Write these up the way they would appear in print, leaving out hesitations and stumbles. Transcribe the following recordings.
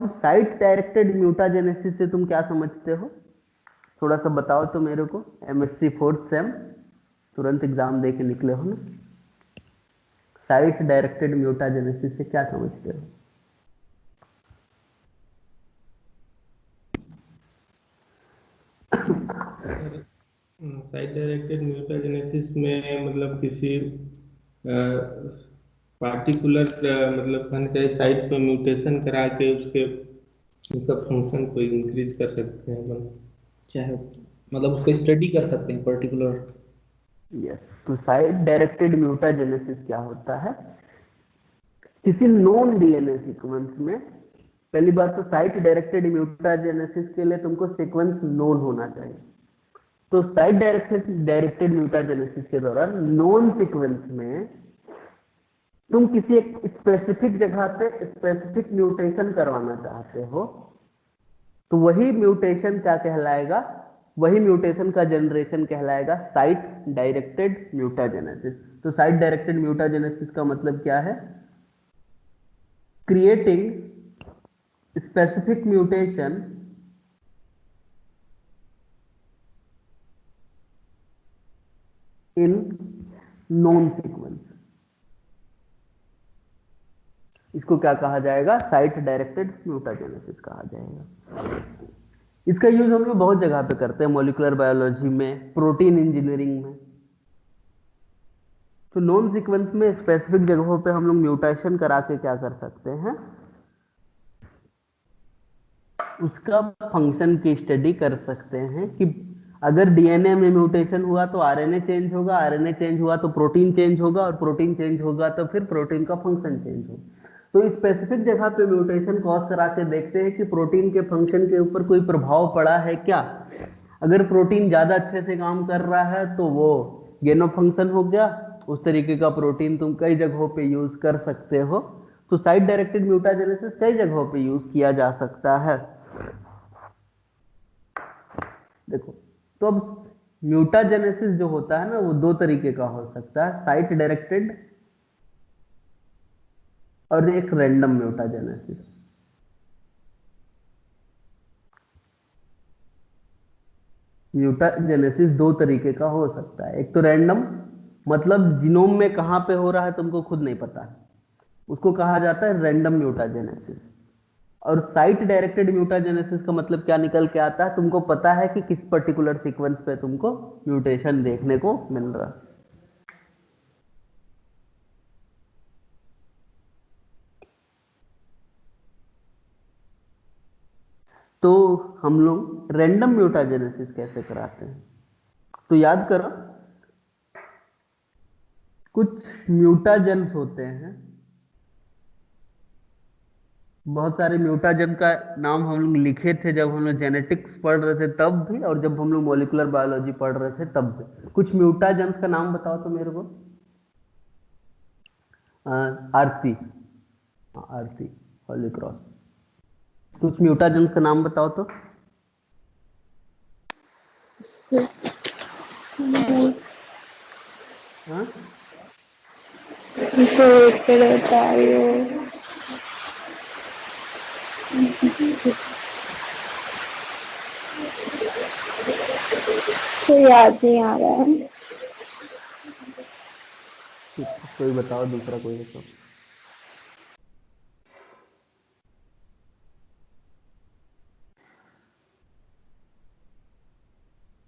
Site directed mutagenesis से तुम क्या समझते हो, थोड़ा सा बताओ तो मेरे को। एमएससी फोर्थ सेम, तुरंत एग्जाम दे के निकले हो ना। साइट डायरेक्टेड म्यूटाजेनेसिस से क्या समझते हो? साइट डायरेक्टेड म्यूटाजेनेसिस में मतलब किसी पार्टिकुलर मतलब कहना चाहिए साइट पे म्यूटेशन करा के उसके उसका फंक्शन को इंक्रीज कर सकते हैं अपन, चाहे मतलब उसको स्टडी कर सकते हैं पर्टिकुलर। यस, तो साइट डायरेक्टेड म्यूटाजेनेसिस क्या होता है? किसी नॉन डीएनए सीक्वेंस में, पहली बात तो साइट डायरेक्टेड म्यूटाजेनेसिस के लिए तुमको सीक्वेंस नोन होना चाहिए। तो साइट डायरेक्टेड डायरेक्टेड म्यूटाजेनेसिस के दौरान नॉन सीक्वेंस में तुम किसी एक स्पेसिफिक जगह पे स्पेसिफिक म्यूटेशन करवाना चाहते हो, तो वही म्यूटेशन क्या कहलाएगा, वही म्यूटेशन का जनरेशन कहलाएगा साइट डायरेक्टेड म्यूटाजेनेसिस। तो साइट डायरेक्टेड म्यूटाजेनेसिस का मतलब क्या है? Creating specific mutation in non sequence. इसको क्या कहा जाएगा? साइट डायरेक्टेड म्यूटाजेनेसिस कहा जाएगा। इसका यूज हम लोग बहुत जगह पे करते हैं, मॉलिक्यूलर बायोलॉजी में, प्रोटीन इंजीनियरिंग में। तो नॉन सीक्वेंस में स्पेसिफिक जगहों पे हम लोग म्यूटेशन करा के क्या कर सकते हैं, उसका फंक्शन की स्टडी कर सकते हैं कि अगर डीएनए में म्यूटेशन हुआ तो आरएनए चेंज होगा, आरएनए चेंज हुआ तो प्रोटीन चेंज होगा, और प्रोटीन चेंज होगा तो फिर प्रोटीन का फंक्शन चेंज होगा। तो स्पेसिफिक जगह पे म्यूटेशन कॉज करा के देखते हैं कि प्रोटीन के फंक्शन के ऊपर कोई प्रभाव पड़ा है क्या। अगर प्रोटीन ज्यादा अच्छे से काम कर रहा है तो वो गेन ऑफ फंक्शन हो गया, उस तरीके का प्रोटीन तुम कई जगहों पे यूज कर सकते हो। तो साइट डायरेक्टेड म्यूटाजेनेसिस कई जगहों पे यूज किया जा सकता है। देखो, तो अब म्यूटाजेनेसिस जो होता है ना, वो दो तरीके का हो सकता है, साइट डायरेक्टेड और एक रैंडम म्यूटाजेनेसिस। म्यूटाजेनेसिस दो तरीके का हो सकता है। एक तो रैंडम, मतलब जीनोम में कहां पे हो रहा है तुमको खुद नहीं पता, उसको कहा जाता है रैंडम म्यूटाजेनेसिस। और साइट डायरेक्टेड म्यूटाजेनेसिस का मतलब क्या निकल के आता है, तुमको पता है कि किस पर्टिकुलर सीक्वेंस पे तुमको म्यूटेशन देखने को मिल रहा है। तो हम लोग रैंडम म्यूटाजेनेसिस कैसे कराते हैं, तो याद करो, कुछ म्यूटाजेंस होते हैं, बहुत सारे म्यूटाजन का नाम हम लोग लिखे थे जब हम लोग जेनेटिक्स पढ़ रहे थे तब भी, और जब हम लोग मॉलिक्यूलर बायोलॉजी पढ़ रहे थे तब भी। कुछ म्यूटाजेंस का नाम बताओ तो मेरे को। आरती, आरती, होली क्रॉस। कुछ म्यूटाजेंस का नाम बताओ तो। हाँ, इसे फिर होता है तो याद नहीं आ रहा है। ठीक है, कोई बताओ दूसरा कोई है तो।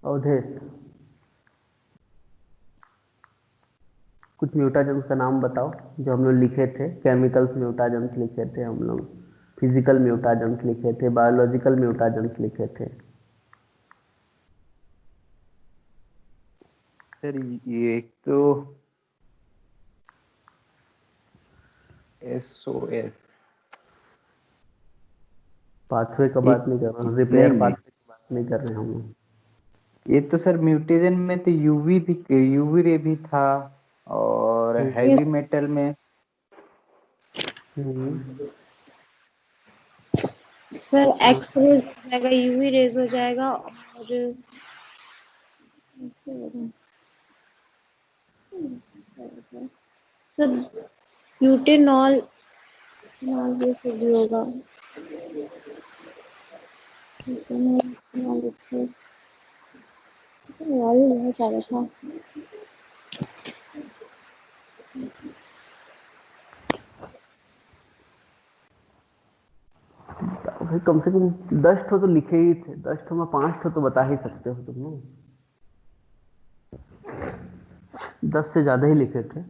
अवधेश, कुछ म्यूटाजेंस का नाम बताओ जो हम लोग लिखे थे। केमिकल्स म्यूटाजेंस लिखे थे हम लोग, फिजिकल म्यूटाजेंस लिखे थे, बायोलॉजिकल म्यूटाजेंस लिखे थे। सर ये एक तो SOS, पाथवे का बात नहीं कर रहा हूँ, नहीं रिपेयर नहीं, पाथवे की बात नहीं कर रहे हम लोग। ये तो सर म्यूटेशन में तो यूवी रे भी था, और हैवी मेटल में हम्म, सर हाँ, एक्स रेज हो जाएगा, यूवी रेज हो जाएगा, और सर ब्यूटेनॉल, ये सब भी होगा। लिखे यार, ये बहुत सारा था। भाई कम से कम 10 ठो तो लिखे ही थे, 10 ठो में 5 ठो तो बता ही सकते हो तुम लोग। 10 से ज्यादा ही लिखे थे।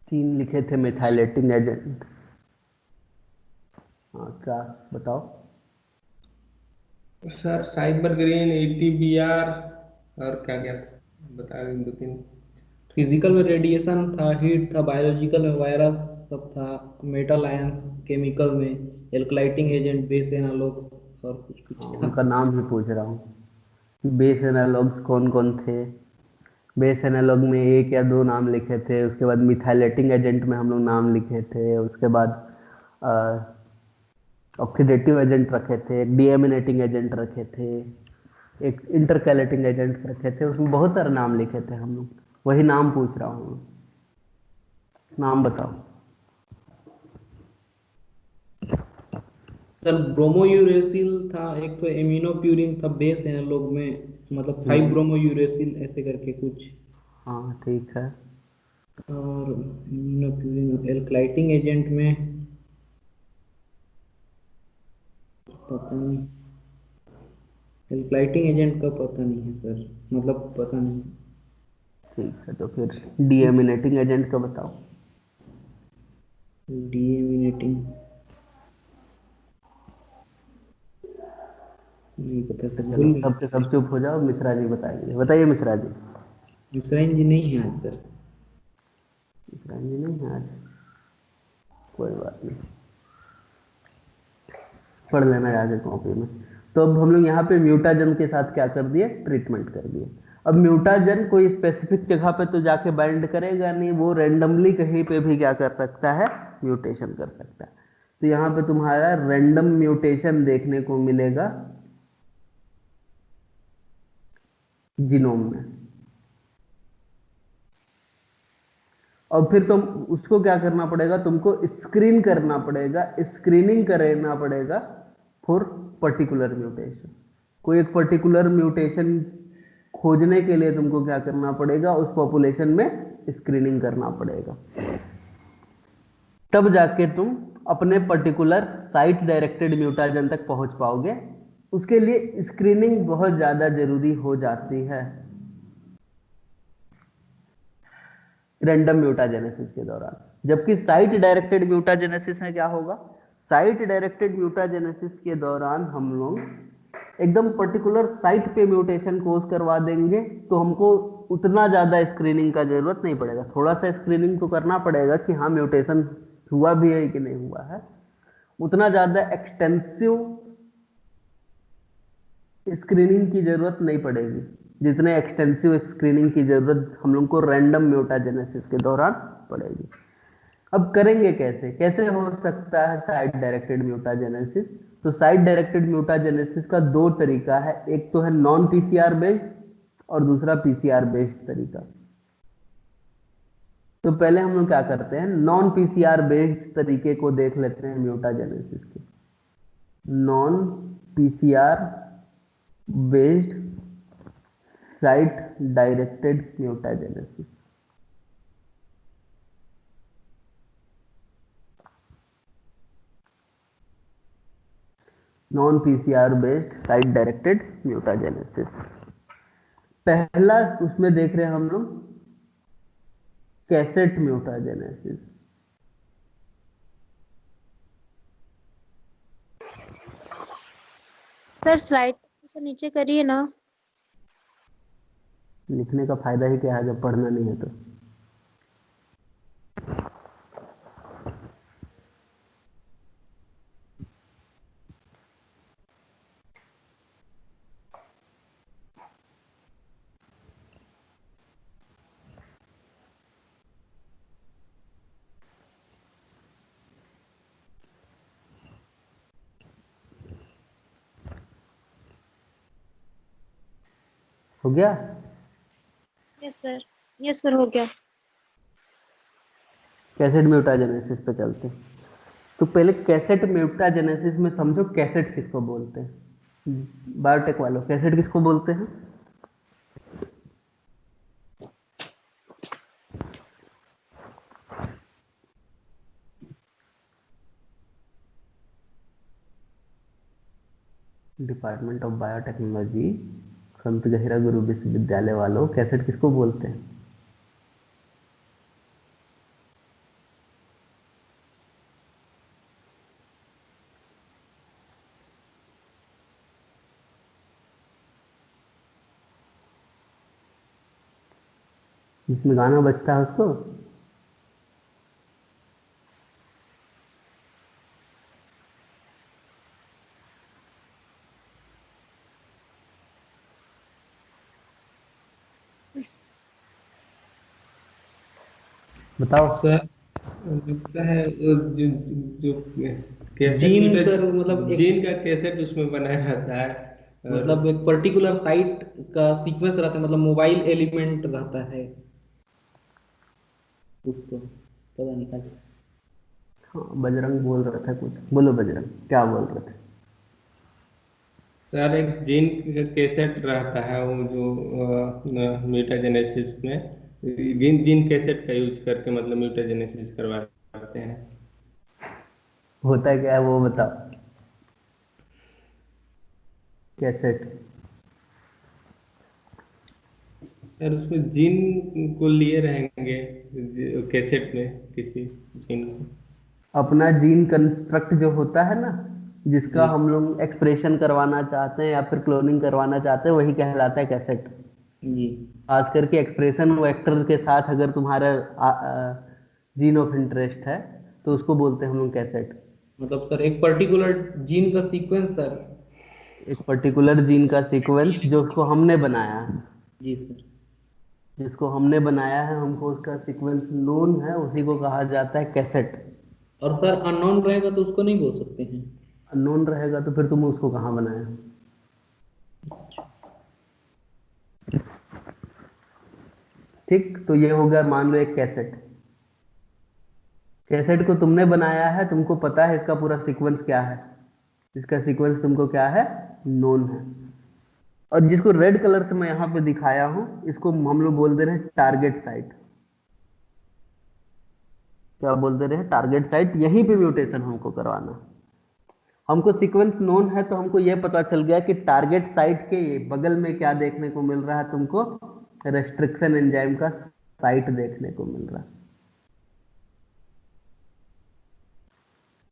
3 लिखे थे मिथाइलेटिंग एजेंट। हाँ क्या बताओ। सर साइबर ग्रीन, ATBR और क्या क्या था, बता दें 2-3। फिजिकल में रेडिएशन था, हीट था, बायोलॉजिकल में वायरस सब था, मेटल आयंस, केमिकल में एल्कलाइटिंग एजेंट, बेस एनालॉग्स और कुछ हाँ, कुछ था। उनका नाम ही पूछ रहा हूँ। बेस एनालॉग्स कौन कौन थे। बेस एनालॉग में एक या दो नाम लिखे थे, उसके बाद मिथाइलेटिंग एजेंट में हम लोग नाम लिखे थे, उसके बाद ऑक्सीडेटिव एजेंट रखे थे, एक डीएमिनेटिंग एजेंट रखे थे, एक इंटरकैलेटिंग एजेंट रखे थे। उसमें बहुत सारे नाम लिखे थे हम लोग। वही नाम पूछ रहा हूँ, नाम बताओ। सर ब्रोमोयूरेसिल था, एक तो एमिनोप्यूरिन था बेस एनालॉग में, मतलब 5 ब्रोमोयूरेसिल ऐसे करके कुछ। हाँ ठीक है। और एमिनोप्यूरिन एल्कलाइटिंग एजेंट में पता नहीं, एल्कलाइटिंग एजेंट का पता नहीं है सर, मतलब पता नहीं। ठीक है, तो फिर डीएमिनेटिंग एजेंट का बताओ। डीएमिनेटिंग नहीं पता सर, चलो भूल गया। सबके सब चुप हो जाओ, मिश्रा जी बताएंगे। बताइए मिश्रा जी। मिश्राइन जी नहीं है आज सर। मिश्रा जी नहीं है आज, कोई बात नहीं, पढ़ लेना जाके कॉपी में। तो अब हम लोग यहाँ पे म्यूटाजन के साथ क्या कर दिए, ट्रीटमेंट कर दिए। अब म्यूटाजन कोई स्पेसिफिक जगह पे तो जाके बाइंड करेगा नहीं, वो रैंडमली कहीं पे भी क्या कर सकता है, म्यूटेशन कर सकता है। तो यहाँ पे तुम्हारा रैंडम म्यूटेशन देखने को मिलेगा जीनोम में। और फिर तुम उसको क्या करना पड़ेगा, तुमको स्क्रीन करना पड़ेगा, स्क्रीनिंग करना पड़ेगा फॉर पर्टिकुलर म्यूटेशन। कोई एक पर्टिकुलर म्यूटेशन खोजने के लिए तुमको क्या करना पड़ेगा, उस पॉपुलेशन में स्क्रीनिंग करना पड़ेगा। तब जाके तुम अपने पर्टिकुलर साइट डायरेक्टेड म्यूटाजन तक पहुंच पाओगे। उसके लिए स्क्रीनिंग बहुत ज्यादा जरूरी हो जाती है रैंडम म्यूटाजेनेसिस के दौरान। जबकि साइट डायरेक्टेड म्यूटाजेनेसिस में क्या होगा, साइट डायरेक्टेड म्यूटाजेनेसिस के दौरान हम लोग एकदम पर्टिकुलर साइट पे म्यूटेशन कोज करवा देंगे, तो हमको उतना ज़्यादा स्क्रीनिंग का जरूरत नहीं पड़ेगा। थोड़ा सा स्क्रीनिंग तो करना पड़ेगा कि हाँ म्यूटेशन हुआ भी है कि नहीं हुआ है। उतना ज़्यादा एक्सटेंसिव स्क्रीनिंग की जरूरत नहीं पड़ेगी जितने एक्सटेंसिव स्क्रीनिंग की जरूरत हम लोग को रैंडम म्यूटाजेनेसिस के दौरान पड़ेगी। अब करेंगे कैसे, कैसे हो सकता है साइट डायरेक्टेड म्यूटाजेनेसिस। तो साइट डायरेक्टेड म्यूटाजेनेसिस का दो तरीका है, एक तो है नॉन पीसीआर बेस्ड और दूसरा पीसीआर बेस्ड तरीका। तो पहले हम लोग क्या करते हैं, नॉन पीसीआर बेस्ड तरीके को देख लेते हैं म्यूटाजेनेसिस के। Non PCR based site directed mutagenesis. Non PCR based site directed mutagenesis. पहला उसमें देख रहे हैं हम लोग कैसेट म्यूटाजेनेसिस। सर स्लाइड से नीचे करिए ना। लिखने का फायदा ही क्या है जब पढ़ना नहीं है तो। हो गया। यस सर, हो गया। कैसेट म्यूटाजेनेसिस पे चलते हैं। तो पहले कैसेट म्यूटाजेनेसिस में समझो कैसेट किसको बोलते हैं। बायोटेक वालों, कैसेट किसको बोलते हैं? डिपार्टमेंट ऑफ बायोटेक्नोलॉजी, संत गहिरा गुरु विश्वविद्यालय वालों, कैसेट किसको बोलते हैं? जिसमें गाना बजता है उसको? बताओ। सर लगता है जो जो कैसेट जीन सर, मतलब जीन का कैसेट उसमें बनाया रहता है, मतलब एक पर्टिकुलर साइट का सीक्वेंस रहता है, मतलब मोबाइल एलिमेंट रहता है उसको, पता नहीं क्या। हाँ, बजरंग बोल रहा था कुछ, बोलो बजरंग, क्या बोल रहे थे? सर एक जीन का कैसेट रहता है, वो जो म्यूटाजेनेसिस में जीन जीन कैसेट का यूज करके मतलब म्यूटाजेनेसिस करवाते हैं। होता क्या है वो बताओ। कैसेट, सर उसमें जीन को लिए रहेंगे कैसेट में, किसी जीन को। अपना जीन कंस्ट्रक्ट जो होता है ना, जिसका जी हम लोग एक्सप्रेशन करवाना चाहते हैं या फिर क्लोनिंग करवाना चाहते हैं, वही कहलाता है कैसेट। जी खास करके एक्सप्रेशन वेक्टर के साथ अगर तुम्हारा जीन ऑफ इंटरेस्ट है तो उसको बोलते हैं हम लोग कैसेट। मतलब सर एक पर्टिकुलर जीन का सीक्वेंस सर। एक पर्टिकुलर जीन का सीक्वेंस जो उसको हमने बनाया है, जी सर। जिसको हमने बनाया है, हमको उसका सीक्वेंस नोन है, उसी को कहा जाता है कैसेट। और सर अननोन रहेगा तो उसको नहीं बोल सकते हैं। अननोन रहेगा तो फिर तुम उसको कहाँ बनाया? ठीक, तो ये हो गया मान लो एक कैसेट। कैसेट को तुमने बनाया है, तुमको पता है इसका पूरा सीक्वेंस क्या है, इसका सीक्वेंस तुमको क्या है, नोन है। और जिसको रेड कलर से मैं यहाँ पे दिखाया हूँ, इसको हम लोग बोल दे रहे हैं टारगेट साइट। क्या बोल दे रहे हैं? Target site. यहीं पे म्यूटेशन हमको करवाना। हमको सीक्वेंस नोन है तो हमको यह पता चल गया कि टारगेट साइट के बगल में क्या देखने को मिल रहा है तुमको, रेस्ट्रिक्शन एंजाइम का साइट देखने को मिल रहा है।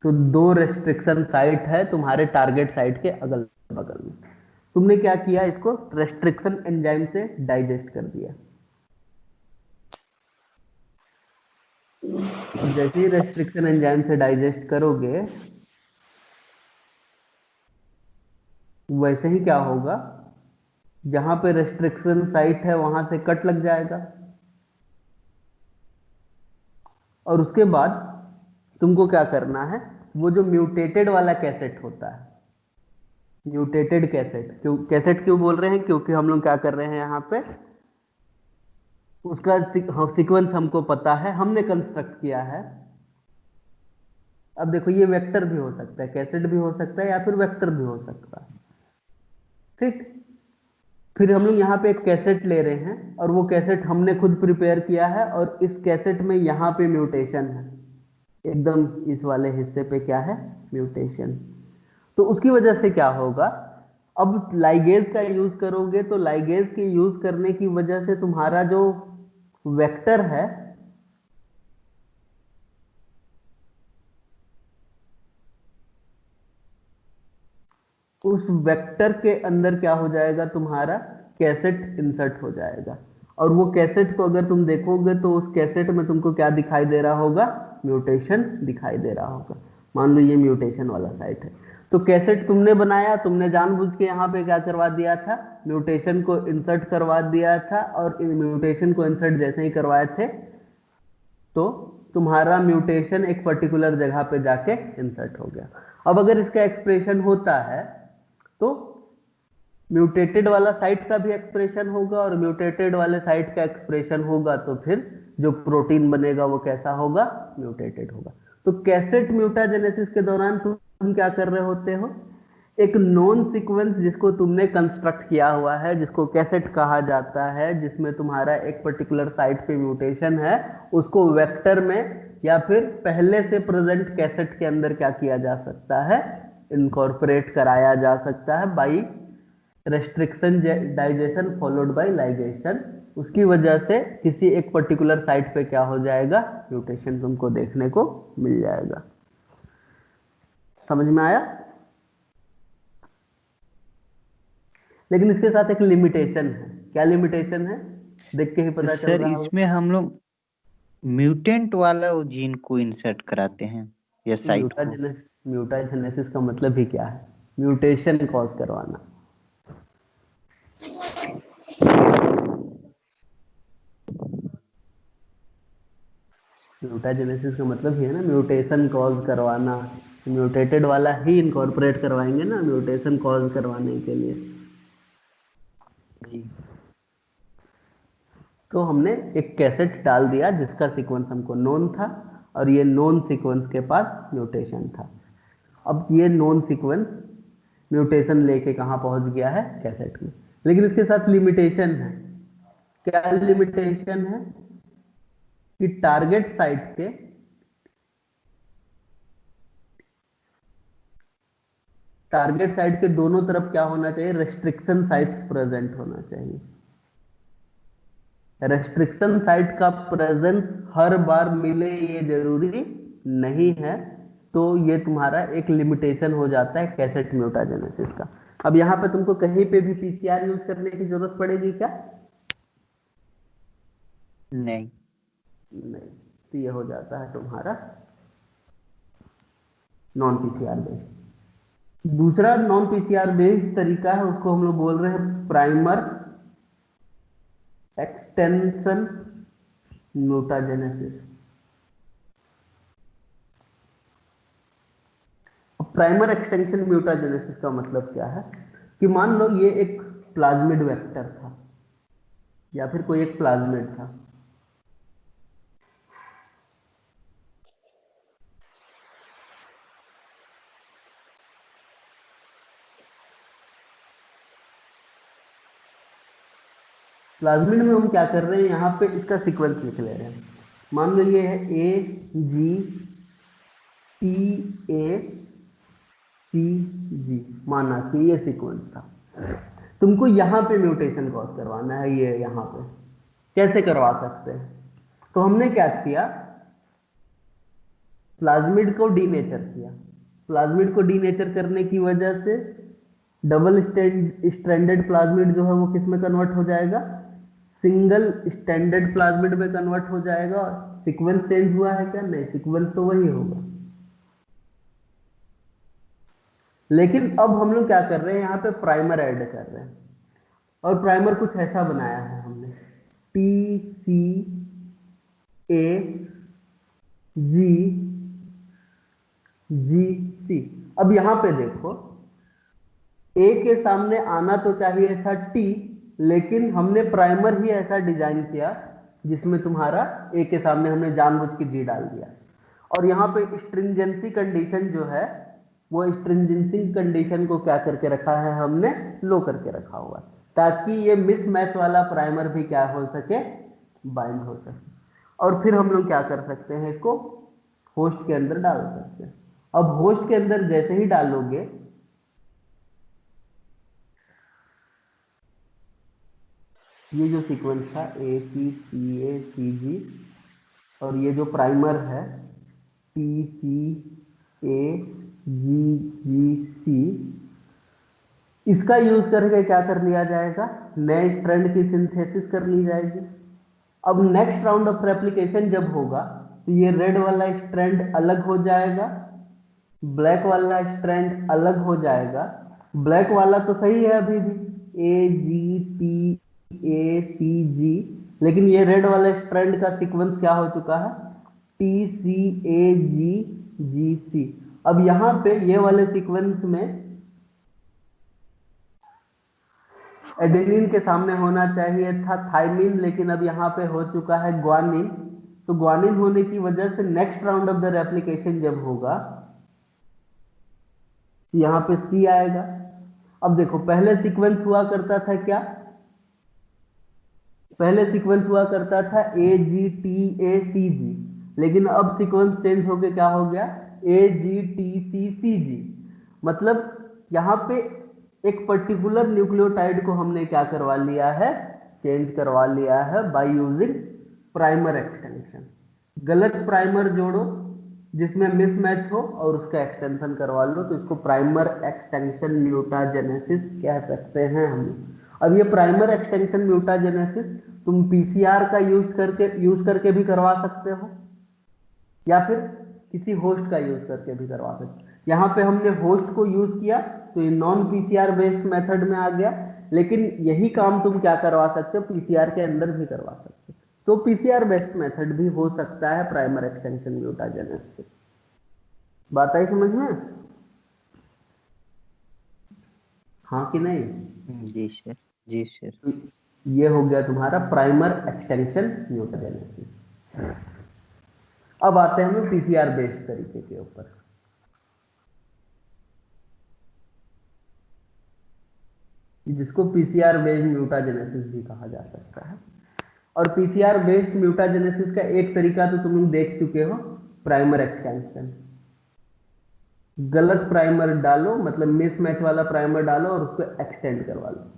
तो दो रेस्ट्रिक्शन साइट है तुम्हारे टारगेट साइट के अगल बगल में। तुमने क्या किया, इसको रेस्ट्रिक्शन एंजाइम से डाइजेस्ट कर दिया। अब जैसे ही रेस्ट्रिक्शन एंजाइम से डाइजेस्ट करोगे, वैसे ही क्या होगा, जहां पे रेस्ट्रिक्शन साइट है वहां से कट लग जाएगा। और उसके बाद तुमको क्या करना है, वो जो म्यूटेटेड वाला कैसेट होता है, म्यूटेटेड कैसेट, कैसेट क्यों बोल रहे हैं, क्योंकि हम लोग क्या कर रहे हैं यहाँ पे, उसका सीक्वेंस हमको पता है, हमने कंस्ट्रक्ट किया है। अब देखो ये वेक्टर भी हो सकता है, कैसेट भी हो सकता है, या फिर वेक्टर भी हो सकता है। ठीक, फिर हम लोग यहाँ पे एक कैसेट ले रहे हैं और वो कैसेट हमने खुद प्रिपेयर किया है, और इस कैसेट में यहाँ पे म्यूटेशन है, एकदम इस वाले हिस्से पे क्या है, म्यूटेशन। तो उसकी वजह से क्या होगा, अब लाइगेज का यूज करोगे तो लाइगेज के यूज करने की वजह से तुम्हारा जो वेक्टर है, उस वेक्टर के अंदर क्या हो जाएगा, तुम्हारा कैसेट इंसर्ट हो जाएगा। और वो कैसेट को अगर तुम देखोगे तो उस कैसेट में तुमको क्या दिखाई दे रहा होगा, म्यूटेशन दिखाई दे रहा होगा। मान लो ये म्यूटेशन वाला साइट है, तो कैसेट तुमने बनाया, तुमने जानबूझ के यहाँ पे क्या करवा दिया था, म्यूटेशन को इंसर्ट करवा दिया था। और म्यूटेशन को इंसर्ट जैसे ही करवाए थे तो तुम्हारा म्यूटेशन एक पर्टिकुलर जगह पे जाके इंसर्ट हो गया। अब अगर इसका एक्सप्रेशन होता है तो म्यूटेटेड वाला साइट का भी एक्सप्रेशन होगा, और म्यूटेटेड वाले साइट का एक्सप्रेशन होगा तो फिर जो प्रोटीन बनेगा वो कैसा होगा, म्यूटेटेड होगा। तो कैसेट म्यूटाजेनेसिस के दौरान तुम क्या कर रहे होते हो, एक नॉन सीक्वेंस जिसको तुमने कंस्ट्रक्ट किया हुआ है, जिसको कैसेट कहा जाता है, जिसमें तुम्हारा एक पर्टिकुलर साइट पे म्यूटेशन है, उसको वेक्टर में या फिर पहले से प्रेजेंट कैसेट के अंदर क्या किया जा सकता है, इनकॉर्पोरेट कराया जा सकता है by restriction digestion followed by ligation. उसकी वजह से किसी एक पर्टिकुलर साइट पे क्या हो जाएगा, म्यूटेशन तुमको देखने को मिल जाएगा। समझ में आया? लेकिन इसके साथ एक लिमिटेशन है। क्या लिमिटेशन है, देख के ही पता चल सर रहा होगा। इसमें हम लोग म्यूटेंट वाला जीन को इंसर्ट कराते हैं या साइट को? म्यूटाजेनेसिस का मतलब ही क्या है, म्यूटेशन कॉज करवाना। म्यूटाजेनेसिस का मतलब ही है ना, म्यूटेशन कॉज करवाना। म्यूटेटेड वाला ही इनकॉर्पोरेट करवाएंगे ना म्यूटेशन कॉज करवाने के लिए। जी। तो हमने एक कैसेट डाल दिया जिसका सीक्वेंस हमको नोन था, और ये नोन सीक्वेंस के पास म्यूटेशन था। अब ये नोन सीक्वेंस म्यूटेशन लेके कहाँ पहुंच गया है, कैसेट में। लेकिन इसके साथ लिमिटेशन है। क्या लिमिटेशन है कि टारगेट साइट्स के टारगेट साइट के दोनों तरफ क्या होना चाहिए, रेस्ट्रिक्शन साइट्स प्रेजेंट होना चाहिए। रेस्ट्रिक्शन साइट का प्रेजेंस हर बार मिले ये जरूरी नहीं है, तो ये तुम्हारा एक लिमिटेशन हो जाता है कैसेट म्यूटाजेनेसिस का। अब यहाँ पे तुमको कहीं पे भी पीसीआर यूज करने की जरूरत पड़ेगी क्या? नहीं। नहीं। तो ये हो जाता है तुम्हारा नॉन पीसीआर बेस्ड। दूसरा नॉन पीसीआर बेस्ड तरीका है, उसको हम लोग बोल रहे हैं primer extension mutagenesis. Primer extension mutagenesis का मतलब क्या है कि मान लो ये एक प्लाज्मिड वेक्टर था या फिर कोई एक प्लाज्मिड था। प्लाज्मिड में हम क्या कर रहे हैं, यहाँ पे इसका सीक्वेंस लिख ले रहे हैं। मान लो ये है ए जी टी ए सी जी, माना कि ये सीक्वेंस था। तुमको यहाँ पे म्यूटेशन कॉज करवाना है, ये यहाँ पे कैसे करवा सकते हैं? तो हमने क्या किया, प्लाज्मिड को डीनेचर किया। प्लाज्मिड को डीनेचर करने की वजह से डबल स्ट्रैंडेड प्लाज्मिड जो है वो किस में कन्वर्ट हो जाएगा, सिंगल स्टैंडर्ड प्लाज्मिड में कन्वर्ट हो जाएगा। और सीक्वेंस चेंज हुआ है क्या? नहीं, सीक्वेंस तो वही होगा। लेकिन अब हम लोग क्या कर रहे हैं, यहाँ पे प्राइमर ऐड कर रहे हैं, और प्राइमर कुछ ऐसा बनाया है हमने, टी सी ए जी जी सी। अब यहां पे देखो, ए के सामने आना तो चाहिए था टी, लेकिन हमने प्राइमर ही ऐसा डिजाइन किया जिसमें तुम्हारा ए के सामने हमने जानबूझ के जी डाल दिया। और यहाँ पे स्ट्रिंजेंसी कंडीशन जो है, वो स्ट्रिंजेंसी कंडीशन को क्या करके रखा है हमने, लो करके रखा हुआ, ताकि ये मिसमैच वाला प्राइमर भी क्या हो सके, बाइंड हो सके। और फिर हम लोग क्या कर सकते हैं, इसको होस्ट के अंदर डाल सकते हैं। अब होस्ट के अंदर जैसे ही डालोगे, ये जो सीक्वेंस था ए सी सी ए सी जी, और ये जो प्राइमर है टी सी ए जी जी सी, इसका यूज करके क्या कर लिया जाएगा, नए स्ट्रैंड की सिंथेसिस कर ली जाएगी। अब नेक्स्ट राउंड ऑफ रेप्लिकेशन जब होगा तो ये रेड वाला स्ट्रैंड अलग हो जाएगा, ब्लैक वाला स्ट्रैंड अलग हो जाएगा। ब्लैक वाला तो सही है अभी भी, ए जी टी ए सी जी, लेकिन ये रेड वाला स्ट्रैंड का सीक्वेंस क्या हो चुका है, टी सी ए जी जी सी। अब यहां पे ये वाले सीक्वेंस में एडेनिन के सामने होना चाहिए था थाइमिन, लेकिन अब यहाँ पे हो चुका है ग्वानिन। तो ग्वानिन होने की वजह से next round of the replication जब होगा तो यहाँ पे सी आएगा। अब देखो पहले सीक्वेंस हुआ करता था क्या, पहले सीक्वेंस हुआ करता था ए जी टी ए सी जी, लेकिन अब सीक्वेंस चेंज होके क्या हो गया ए जी टी सी सी जी। मतलब यहाँ पे एक पर्टिकुलर न्यूक्लियोटाइड को हमने क्या करवा लिया है, चेंज करवा लिया है बाय यूजिंग प्राइमर एक्सटेंशन। गलत प्राइमर जोड़ो जिसमें मिसमैच हो और उसका एक्सटेंशन करवा लो, तो इसको प्राइमर एक्सटेंशन म्यूटाजेनेसिस कह सकते हैं हम। अब ये प्राइमर एक्सटेंशन म्यूटाजेनेसिस तुम पीसीआर का यूज करके भी करवा सकते हो या फिर किसी होस्ट का यूज करके भी करवा सकते हो। यहाँ पे हमने होस्ट को यूज किया तो ये नॉन पीसीआर बेस्ड मेथड में आ गया, लेकिन यही काम तुम क्या करवा सकते हो, पीसीआर के अंदर भी करवा सकते हो। तो पीसीआर बेस्ड मेथड भी हो सकता है प्राइमर एक्सटेंशन म्यूटाजेनेसिस। बात आई समझ में? हाँ कि नहीं? जी सर, जी सर। ये हो गया तुम्हारा प्राइमर एक्सटेंशन म्यूटाजेनेसिस। अब आते हैं हम पीसीआर बेस्ड तरीके के ऊपर। जिसको पीसीआर बेस्ड म्यूटाजेनेसिस भी कहा जा सकता है। और पीसीआर बेस्ड म्यूटाजेनेसिस का एक तरीका तो तुम देख चुके हो, प्राइमर एक्सटेंशन। गलत प्राइमर डालो, मतलब मिसमैच वाला प्राइमर डालो और उसको एक्सटेंड करवा लो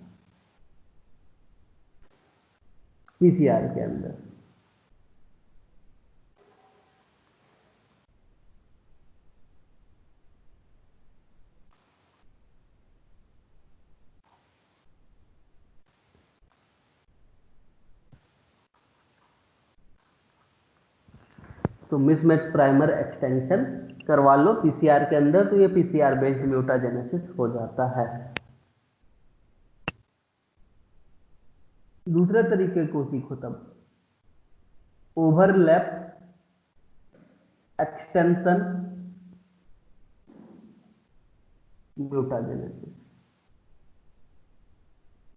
पीसीआर के अंदर। तो मिसमैच प्राइमर एक्सटेंशन करवा लो पीसीआर के अंदर, तो ये पीसीआर बेस्ड म्यूटाजेनेसिस हो जाता है। दूसरे तरीके को सीखो तब, ओवरलैप एक्सटेंशन म्यूटाजेनेसिस।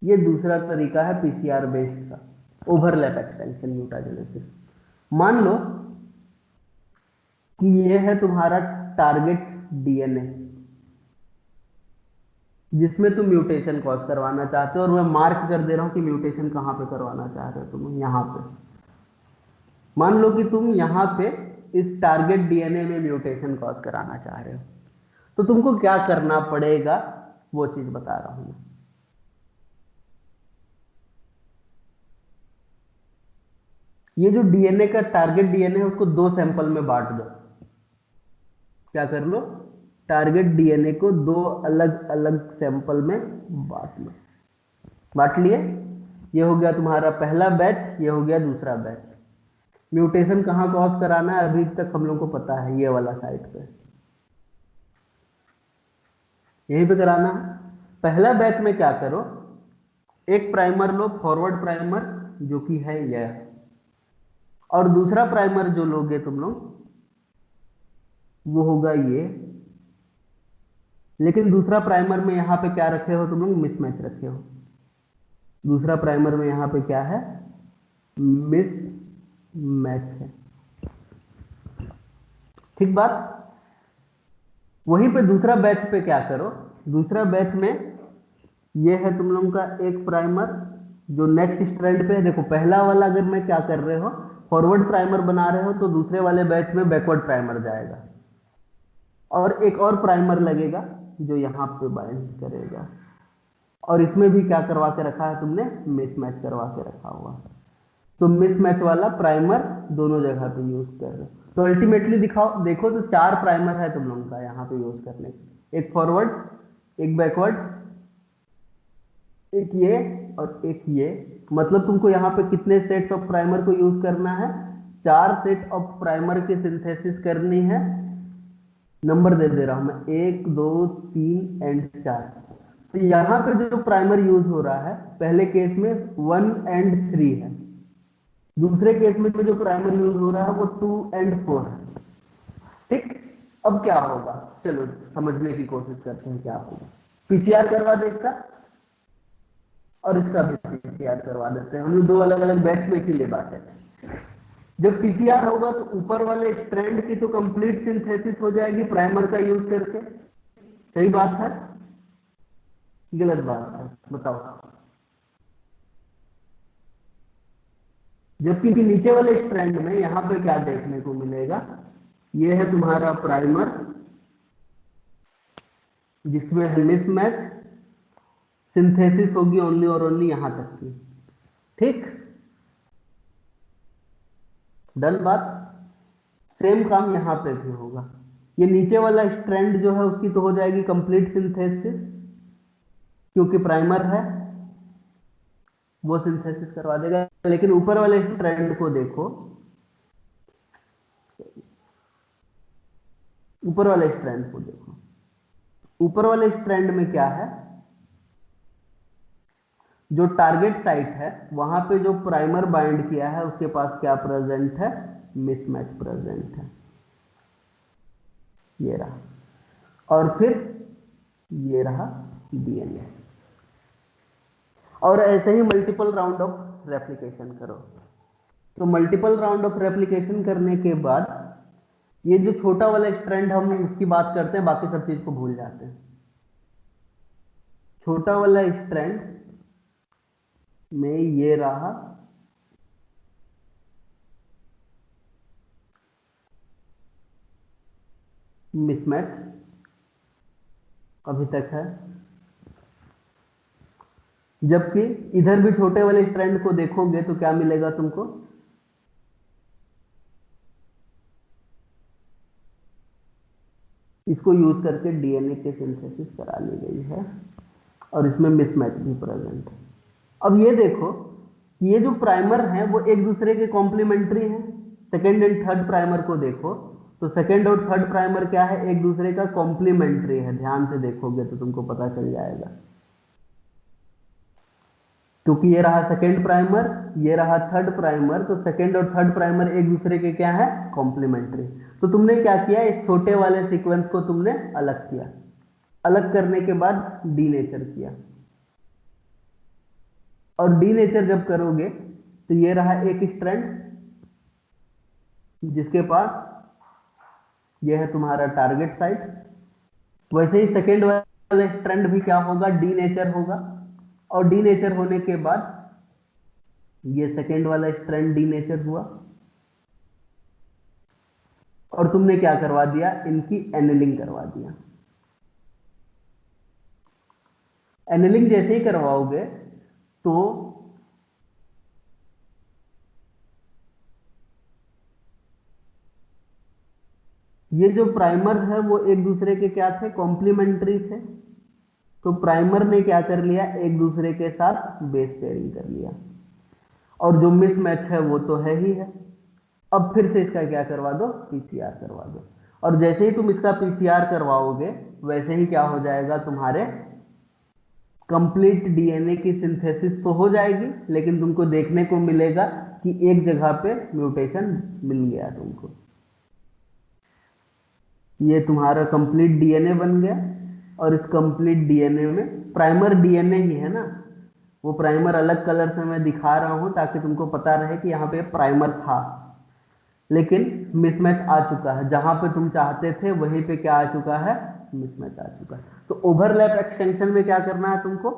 ये दूसरा तरीका है पीसीआर बेस्ड का, ओवरलैप एक्सटेंशन म्यूटाजेनेसिस। मान लो कि ये है तुम्हारा टारगेट डीएनए जिसमें तुम म्यूटेशन कॉज करवाना चाहते हो, और मैं मार्क कर दे रहा हूं कि म्यूटेशन कहां पे करवाना चाह रहे हो तुम। यहां पे मान लो कि तुम यहां पे इस टारगेट डीएनए में म्यूटेशन कॉज कराना चाह रहे हो, तो तुमको क्या करना पड़ेगा वो चीज बता रहा हूं मैं। ये जो डीएनए का टारगेट डीएनए है उसको दो सैंपल में बांट दो। क्या कर लो, टारगेट डीएनए को दो अलग अलग सैंपल में बांट लो। बांट लिए, ये हो गया तुम्हारा पहला बैच, ये हो गया दूसरा बैच। म्यूटेशन कहां कॉज कराना है अभी तक हम लोग को पता है, ये वाला साइट पे, यहीं पे कराना है। पहला बैच में क्या करो, एक प्राइमर लो, फॉरवर्ड प्राइमर जो कि है यह, और दूसरा प्राइमर जो लोगे तुम लोग वो होगा ये। लेकिन दूसरा प्राइमर में यहां पे क्या रखे हो तुम लोग, मिसमैच रखे हो। दूसरा प्राइमर में यहां पे क्या है, मिसमैच है। ठीक बात। वहीं पे दूसरा बैच पे क्या करो, दूसरा बैच में ये है तुम लोगों का एक प्राइमर जो नेक्स्ट स्ट्रैंड पे है। देखो पहला वाला अगर मैं क्या कर रहे हो, फॉरवर्ड प्राइमर बना रहे हो, तो दूसरे वाले बैच में बैकवर्ड प्राइमर जाएगा, और एक और प्राइमर लगेगा जो यहां पे बाइंड करेगा। और इसमें भी क्या करवा के रखा है तुमने, मिसमैच करवा के रखा हुआ। तो मिसमैच वाला प्राइमर दोनों जगह पे यूज कर रहे हो। तो अल्टीमेटली दिखाओ, देखो तो 4 प्राइमर है तुम लोगों का यहाँ पे यूज करने, एक फॉरवर्ड, एक बैकवर्ड, एक ये और एक ये। मतलब तुमको यहाँ पे कितने सेट ऑफ प्राइमर को यूज करना है, 4 सेट ऑफ प्राइमर की सिंथेसिस करनी है। नंबर दे दे रहा हूं मैं, 1 2 3 एंड 4। तो यहां पे जो प्राइमर यूज हो रहा है पहले केस में 1 एंड 3 है, दूसरे केस में जो प्राइमर यूज हो रहा है वो 2 एंड 4 है। ठीक, अब क्या होगा, चलो समझने की कोशिश करते हैं क्या होगा। पीसीआर करवा दे इसका, और इसका भी पीसीआर करवा देते हैं हम लोग, दो अलग अलग बैच में, इसीलिए बात है। जब पीसीआर होगा तो ऊपर वाले स्ट्रैंड की तो कंप्लीट सिंथेसिस हो जाएगी प्राइमर का यूज करके, सही बात है गलत बात है, बताओ। जबकि नीचे वाले स्ट्रैंड में यहां पे क्या देखने को मिलेगा, ये है तुम्हारा प्राइमर जिसमें है मिसमैच, सिंथेसिस होगी ओनली और ओनली यहां तक की, ठीक, डन बात। सेम काम यहां पे भी होगा, ये नीचे वाला स्ट्रैंड जो है उसकी तो हो जाएगी कंप्लीट सिंथेसिस, क्योंकि प्राइमर है वो सिंथेसिस करवा देगा। लेकिन ऊपर वाले स्ट्रैंड को देखो, ऊपर वाले स्ट्रैंड को देखो, ऊपर वाले स्ट्रैंड में क्या है, जो टारगेट साइट है वहां पे जो प्राइमर बाइंड किया है उसके पास क्या प्रेजेंट है, मिसमैच प्रेजेंट है, ये रहा, और फिर ये रहा डीएनए। और ऐसे ही मल्टीपल राउंड ऑफ रेप्लिकेशन करो। तो मल्टीपल राउंड ऑफ रेप्लिकेशन करने के बाद ये जो छोटा वाला स्ट्रैंड हम उसकी बात करते हैं, बाकी सब चीज को भूल जाते हैं। छोटा वाला स्ट्रैंड में ये रहा मिसमैच, अभी तक है, जबकि इधर भी छोटे वाले स्ट्रैंड को देखोगे तो क्या मिलेगा तुमको, इसको यूज करके डीएनए के सिंथेसिस करा ली गई है और इसमें मिसमैच भी प्रेजेंट है। अब ये देखो, ये जो प्राइमर हैं वो एक दूसरे के कॉम्प्लीमेंट्री हैं। सेकेंड एंड थर्ड प्राइमर को देखो तो सेकेंड और थर्ड प्राइमर क्या है, एक दूसरे का कॉम्प्लीमेंट्री है, ध्यान से देखोगे तो तुमको पता चल जाएगा। क्योंकि ये रहा सेकेंड प्राइमर, ये रहा थर्ड प्राइमर, तो सेकेंड और थर्ड प्राइमर एक दूसरे के क्या है, कॉम्प्लीमेंट्री। तो तुमने क्या किया, इस छोटे वाले सीक्वेंस को तुमने अलग किया, अलग करने के बाद डीनेचर किया, और डीनेचर जब करोगे तो ये रहा एक स्ट्रैंड जिसके पास ये है तुम्हारा टारगेट साइट। वैसे ही सेकेंड वाला स्ट्रैंड भी क्या होगा, डीनेचर होगा, और डीनेचर होने के बाद ये सेकेंड वाला स्ट्रैंड डीनेचर हुआ, और तुमने क्या करवा दिया, इनकी एनिलिंग करवा दिया। एनिलिंग जैसे ही करवाओगे तो ये जो प्राइमर है वो एक दूसरे के क्या थे, कॉम्प्लीमेंट्री थे। तो प्राइमर ने क्या कर लिया, एक दूसरे के साथ बेस पेयरिंग कर लिया, और जो मिसमैच है वो तो है ही है। अब फिर से इसका क्या करवा दो, पीसीआर करवा दो, और जैसे ही तुम इसका पीसीआर करवाओगे वैसे ही क्या हो जाएगा, तुम्हारे कंप्लीट डीएनए की सिंथेसिस तो हो जाएगी, लेकिन तुमको देखने को मिलेगा कि एक जगह पे म्यूटेशन मिल गया तुमको। ये तुम्हारा कंप्लीट डीएनए बन गया, और इस कंप्लीट डीएनए में प्राइमर डीएनए ही है ना, वो प्राइमर अलग कलर से मैं दिखा रहा हूं ताकि तुमको पता रहे कि यहाँ पे प्राइमर था, लेकिन मिसमैच आ चुका है। जहां पे तुम चाहते थे वहीं पे क्या आ चुका है, मिसमैच आ चुका है। तो ओवरलैप एक्सटेंशन में क्या करना है तुमको,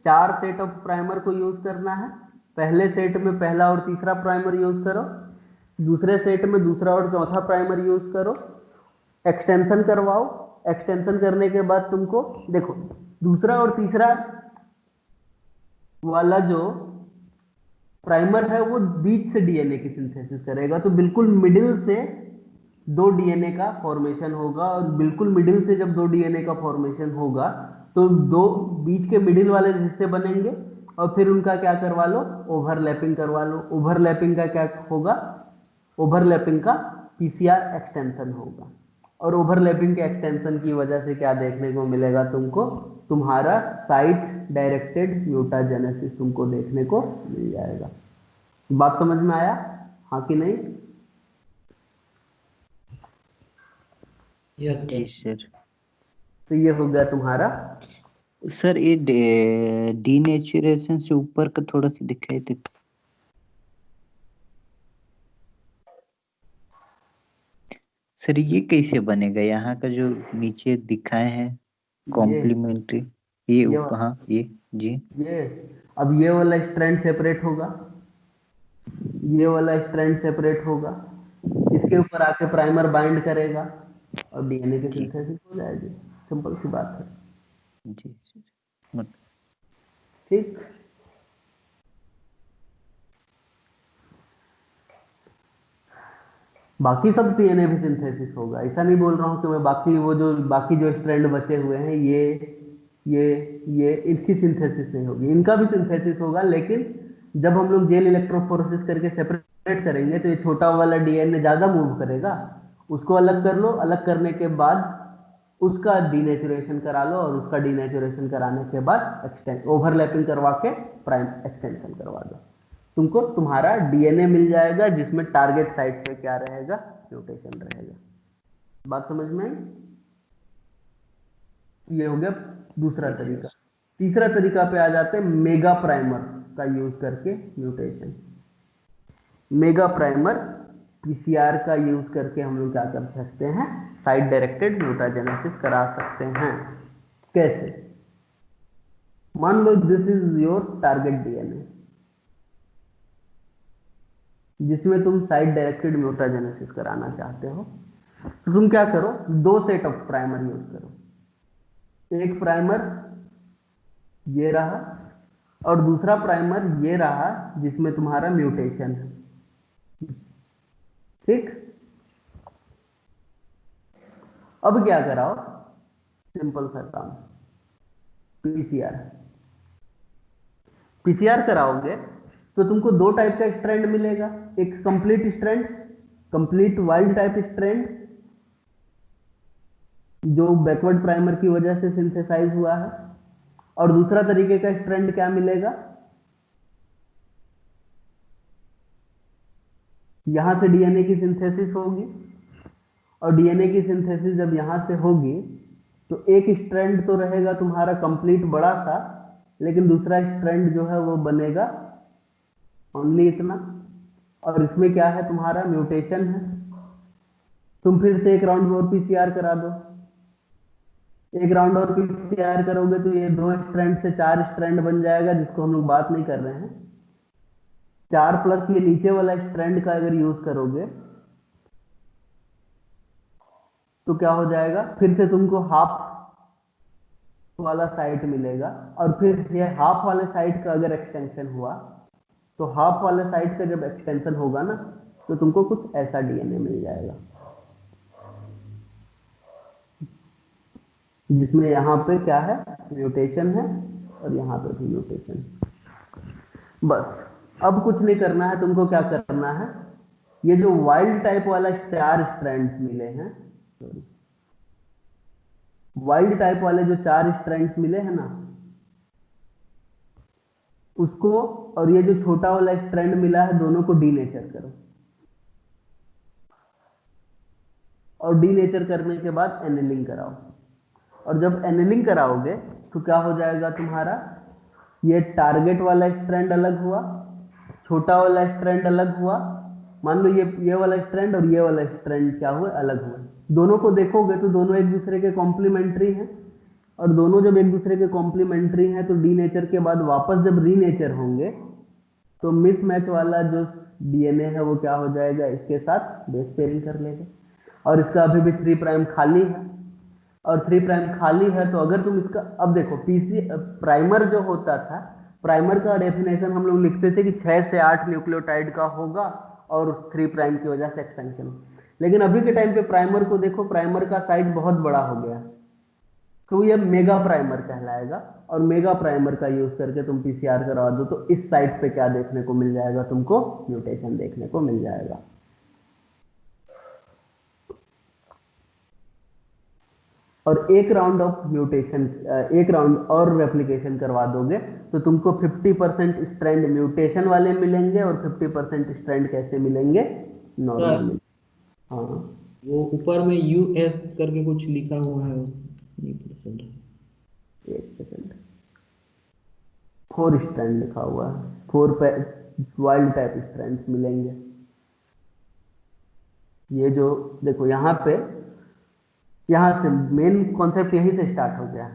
4 सेट ऑफ प्राइमर को यूज करना है। पहले सेट में पहला और तीसरा प्राइमर यूज करो, दूसरे सेट में दूसरा और चौथा प्राइमर यूज करो, एक्सटेंशन करवाओ। एक्सटेंशन करने के बाद तुमको देखो, दूसरा और तीसरा वाला जो प्राइमर है वो बीच से डीएनए की सिंथेसिस करेगा, तो बिल्कुल मिडिल से 2 डीएनए का फॉर्मेशन होगा, और बिल्कुल मिडिल से जब 2 डीएनए का फॉर्मेशन होगा तो 2 बीच के मिडिल वाले हिस्से बनेंगे, और फिर उनका क्या करवा लो, ओवरलैपिंग करवा लो। ओवरलैपिंग का क्या होगा, ओवरलैपिंग का पीसीआर एक्सटेंशन होगा, और ओवरलैपिंग के एक्सटेंशन की वजह से क्या देखने को मिलेगा तुमको, तुम्हारा साइट डायरेक्टेड म्यूटाजेनेसिस तुमको देखने को मिल जाएगा। बात समझ में आया, हाँ कि नहीं? यस जी सर। सर। तो ये हो गया तुम्हारा। सर ये डीनेचुरेशन से ऊपर का थोड़ा सा दिखाई दे। सर ये कैसे बनेगा? यहाँ का जो नीचे दिखाए हैं कॉम्प्लीमेंट्री, ये ये हाँ ये जी ये अब ये वाला स्ट्रैंड सेपरेट होगा, ये वाला स्ट्रैंड सेपरेट होगा, इसके ऊपर आके प्राइमर बाइंड करेगा और डीएनए की जी सिंथेसिस हो जाएगी। सिंपल सी बात है। जी मत- ठीक। बाकी सब डीएनए भी सिंथेसिस होगा, ऐसा नहीं बोल रहा हूँ कि मैं बाकी वो जो बाकी जो स्ट्रैंड बचे हुए हैं ये ये इनकी सिंथेसिस नहीं होगी, इनका भी सिंथेसिस होगा, लेकिन जब हम लोग जेल इलेक्ट्रोफोरेसिस करके सेपरेट करेंगे तो ये छोटा वाला डीएनए ज्यादा मूव करेगा, उसको अलग कर लो, अलग करने के बाद उसका डीनेचुरेशन करा लो और उसका डीनेचुरेशन कराने के बाद एक्सटेंड ओवरलैपिंग करवा के प्राइम एक्सटेंशन करवा दो, तुमको तुम्हारा डीएनए मिल जाएगा जिसमें टारगेट साइट पे क्या रहेगा, म्यूटेशन रहेगा। बात समझ में आई? ये हो गया दूसरा जी तरीका। सर। तीसरा तरीका पे आ जाते हैं मेगा प्राइमर का यूज करके म्यूटेशन। मेगा प्राइमर पीसीआर का यूज करके हम लोग क्या कर सकते हैं, साइट डायरेक्टेड म्यूटाजेनेसिस करा सकते हैं। कैसे? मान लो this is your target DNA जिसमें तुम साइट डायरेक्टेड म्यूटाजेनेसिस कराना चाहते हो, तो तुम क्या करो, दो सेट ऑफ प्राइमर यूज करो। एक प्राइमर ये रहा और दूसरा प्राइमर ये रहा जिसमें तुम्हारा म्यूटेशन है। ठीक। अब क्या कराओ, सिंपल सा काम, पीसीआर। पीसीआर कराओगे तो तुमको दो टाइप का स्ट्रैंड मिलेगा, एक complete strand, complete wild type strand जो बैकवर्ड प्राइमर की वजह से सिंथेसाइज हुआ है, और दूसरा तरीके का स्ट्रैंड क्या मिलेगा, यहां से डीएनए की सिंथेसिस होगी और डीएनए की सिंथेसिस जब यहां से होगी तो एक स्ट्रैंड तो रहेगा तुम्हारा कंप्लीट बड़ा सा, लेकिन दूसरा स्ट्रैंड जो है वो बनेगा ओनली इतना, और इसमें क्या है, तुम्हारा म्यूटेशन है। तुम फिर से एक राउंड और पीसीआर करा दो, एक राउंड और पीसीआर करोगे तो ये दो स्ट्रैंड से चार स्ट्रैंड बन जाएगा, जिसको हम लोग बात नहीं कर रहे हैं। चार प्लस ये नीचे वाला स्ट्रैंड का अगर यूज करोगे तो क्या हो जाएगा, फिर से तुमको हाफ वाला साइट मिलेगा, और फिर ये हाफ वाले साइट का अगर एक्सटेंशन हुआ तो हाफ वाले साइट का जब एक्सटेंशन होगा ना तो तुमको कुछ ऐसा डीएनए मिल जाएगा जिसमें यहाँ पे क्या है, म्यूटेशन है और यहाँ पे भी म्यूटेशन। बस अब कुछ नहीं करना है तुमको, क्या करना है, ये जो वाइल्ड टाइप वाला चार स्ट्रैंड्स मिले हैं, वाइल्ड टाइप वाले जो चार स्ट्रैंड्स मिले हैं ना, उसको और ये जो छोटा वाला स्ट्रैंड मिला है दोनों को डीनेचर करो, और डीनेचर करने के बाद एनिलिंग कराओ। और जब एनिलिंग कराओगे तो क्या हो जाएगा तुम्हारा, ये टारगेट वाला स्ट्रैंड अलग हुआ, छोटा वाला स्ट्रैंड अलग हुआ, मान लो ये वाला स्ट्रैंड और ये वाला स्ट्रैंड क्या हुआ, अलग हुआ। दोनों को देखोगे तो दोनों एक दूसरे के कॉम्प्लीमेंट्री हैं, और दोनों जब एक दूसरे के कॉम्प्लीमेंट्री हैं तो डीनेचर के बाद वापस जब रीनेचर होंगे तो मिसमैच वाला जो डीएनए है वो क्या हो जाएगा, इसके साथ बेस पेयरिंग कर लेगा, और इसका अभी भी 3 प्राइम खाली है, और 3 प्राइम खाली है तो अगर तुम इसका, अब देखो पीसी प्राइमर जो होता था, प्राइमर का डेफिनेशन हम लोग लिखते थे कि 6 से 8 न्यूक्लियोटाइड का होगा और 3 प्राइम की वजह से एक्सटेंशन। लेकिन अभी के टाइम पे प्राइमर को देखो, प्राइमर का साइज बहुत बड़ा हो गया, तो ये मेगा प्राइमर कहलाएगा, और मेगा प्राइमर का यूज करके तुम पीसीआर करवा दो तो इस साइट पे क्या देखने को मिल जाएगा, तुमको म्यूटेशन देखने को मिल जाएगा। और एक राउंड ऑफ म्यूटेशन, एक राउंड और रेप्लिकेशन करवा दोगे तो तुमको 50% स्ट्रैंड म्यूटेशन वाले मिलेंगे और 50% स्ट्रैंड कैसे मिलेंगे, नॉर्मल मिलेंगे। हाँ वो ऊपर में यूएस करके कुछ लिखा हुआ है, नहीं पता चल रहा। एक सेकंड, 4 स्ट्रैंड लिखा हुआ है, 4 वाइल्ड टाइप स्ट्रैंड्स मिलेंगे। ये जो देखो यहाँ पे, यहाँ से मेन कॉन्सेप्ट यहीं से स्टार्ट हो गया।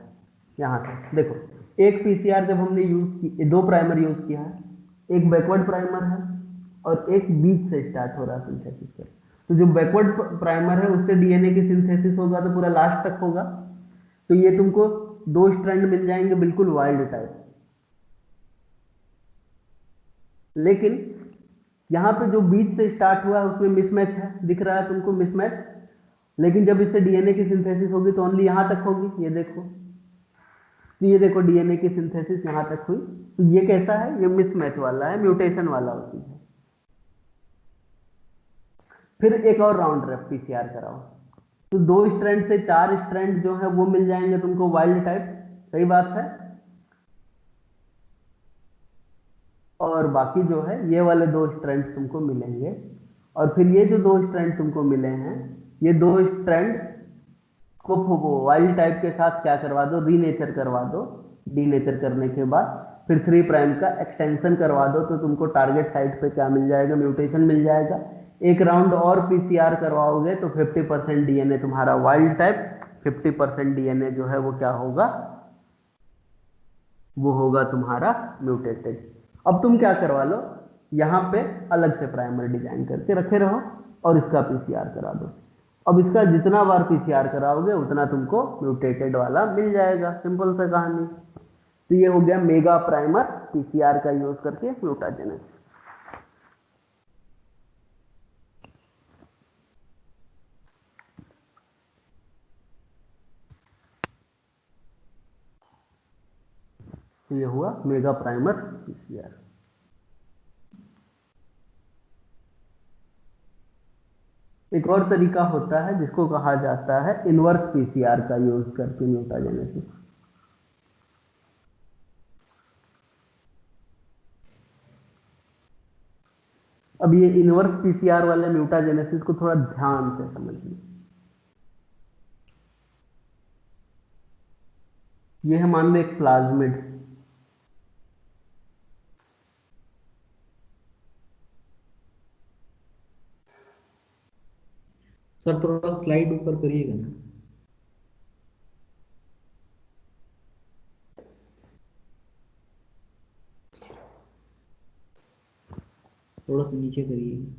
यहाँ से देखो, एक पीसीआर जब हमने यूज की, दो प्राइमर यूज किया है, एक बैकवर्ड प्राइमर है और एक बीच से स्टार्ट हो रहा है सिंथेसिस पर। तो जो बैकवर्ड प्राइमर है उससे डीएनए की सिंथेसिस होगा तो पूरा लास्ट तक होगा। तो ये तुमको दो स्ट्रैंड मिल जाएंगे बिल्कुल वाइल्ड टाइप। लेकिन यहाँ पे जो बीच से स्टार्ट हुआ है उसमें मिसमैच है, दिख रहा है तुमको मिसमैच। लेकिन जब इससे डीएनए की सिंथेसिस होगी तो ओनली यहाँ तक होगी। ये देखो, तो ये देखो डीएनए की सिंथेसिस यहाँ तक हुई। तो ये कैसा है, ये मिसमैच वाला है, म्यूटेशन वाला होती है। फिर एक और राउंड पीसीआर कराओ तो दो स्ट्रैंड से चार स्ट्रैंड जो है वो मिल जाएंगे तुमको वाइल्ड टाइप। सही बात है। और बाकी जो है ये वाले दो स्ट्रैंड तुमको मिलेंगे। और फिर ये जो दो स्ट्रैंड तुमको मिले हैं, ये दो स्ट्रैंड को वाइल्ड टाइप के साथ क्या करवा दो, रीनेचर करवा दो। डीनेचर करने के बाद फिर 3 प्राइम का एक्सटेंशन करवा दो तो तुमको टारगेट साइट पे क्या मिल जाएगा, म्यूटेशन मिल जाएगा। एक राउंड और पीसीआर करवाओगे तो 50% डीएनए तुम्हारा वाइल्ड टाइप, 50% डीएनए जो है वो क्या होगा, वो होगा तुम्हारा म्यूटेटेड। अब तुम क्या करवा लो, यहां पे अलग से प्राइमर डिजाइन करके रखे रहो और इसका पीसीआर करा दो। अब इसका जितना बार पीसीआर कराओगे उतना तुमको म्यूटेटेड वाला मिल जाएगा। सिंपल सा कहानी। तो ये हो गया मेगा प्राइमर पीसीआर का यूज करके म्यूटाजेनेसिस। तो ये हुआ मेगा प्राइमर पीसीआर। एक और तरीका होता है जिसको कहा जाता है इनवर्स पीसीआर का यूज करके म्यूटाजेनेसिस। अब ये इनवर्स पीसीआर वाले म्यूटाजेनेसिस को थोड़ा ध्यान से समझिए। ये है मान लो एक प्लाज्मिड, सर थोड़ा स्लाइड ऊपर करिएगा ना, थोड़ा सा नीचे करिएगा।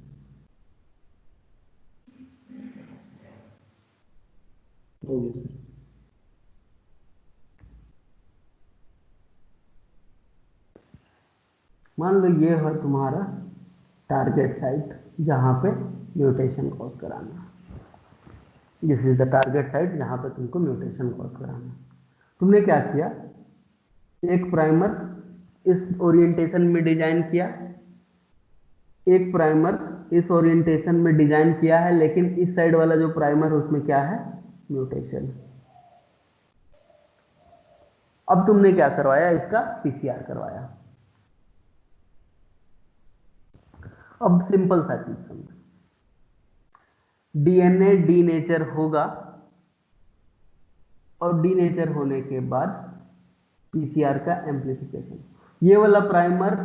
हो गया सर। मान लो ये है तुम्हारा टारगेट साइट जहां पे म्यूटेशन कॉज कराना। This is the target site जहां पे तुमको म्यूटेशन कॉज कराना। तुमने क्या किया, एक प्राइमर इस ओरिएंटेशन में डिजाइन किया, एक प्राइमर इस ओरिएंटेशन में डिजाइन किया है, लेकिन इस साइड वाला जो प्राइमर है उसमें क्या है, म्यूटेशन। अब तुमने क्या करवाया, इसका पीसीआर करवाया। अब सिंपल सा चीज समझो, डीएनए डीनेचर होगा और डीनेचर होने के बाद पीसीआर का एम्प्लीफिकेशन। ये वाला प्राइमर